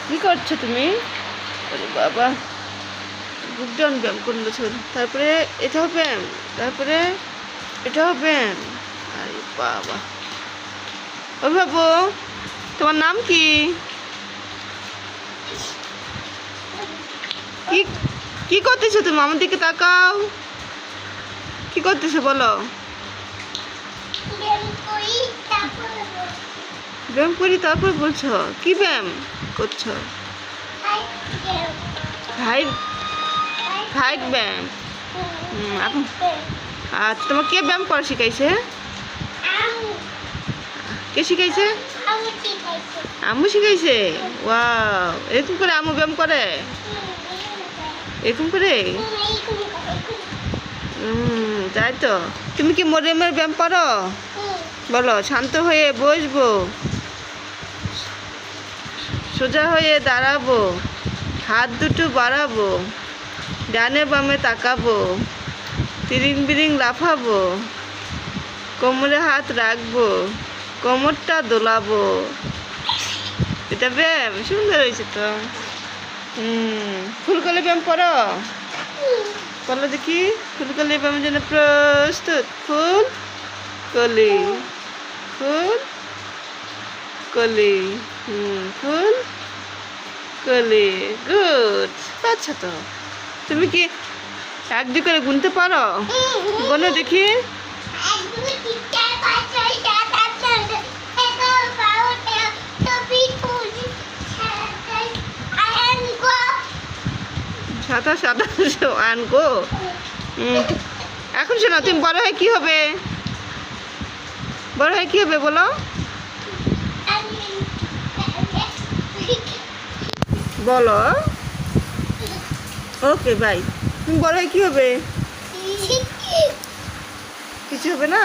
কি করছো তুমি? আরে বাবা, বুক ডাউন ব্যায়াম করলো ছোট। তারপরে এটাও ব্যায়াম, তারপরে এটাও ব্যায়াম। আরে বাবা, ও বাবু, তোমার নাম কি? কি কি করতেছো তুমি? আমার দিকে তাকাও। কি করতেছো বলো? ব্যায়াম করি তারপর বলছো কি ব্যায়াম করছো? হাইট হাইট ব্যায়াম। এখন আচ্ছা, তোমার কে ব্যায়াম করা শিখাইছে? কে শিখাইছে? আম্মু শিখাইছে। ওয়াও, এরকম করে আম্মু ব্যায়াম করে? এরকম করে? তাই তো। তুমি কি মরিয়মের ব্যায়াম পারো? বলো, শান্ত হয়ে বসবো, সোজা হয়ে দাঁড়াবো, হাত দুটো বাড়াবো, ডানে বামে তাকাবো, তিরিং বিরিং লাফাবো, কোমরে হাত রাখবো, কোমরটা দোলাবো। এটা ব্যায়াম সুন্দর হয়েছে তো। ফুলকলি ব্যায়াম করো? বলো দেখি, ফুলকলি ব্যায়ামের জন্য প্রস্তুত। ফুল কলি, ফুল কলি, ফুল কলি। গুড, আচ্ছা তো। তুমি কি এক দুই করে গুনতে পারো? বলো দেখি। সাতাশ আঠাশ আনগো। এখন শোনো, তুমি বড় হয়ে কি হবে? বড় হয়ে কি হবে বলো? বলো। Okay bye. তুমি বড় হয়ে কি হবে? কিছু হবে না।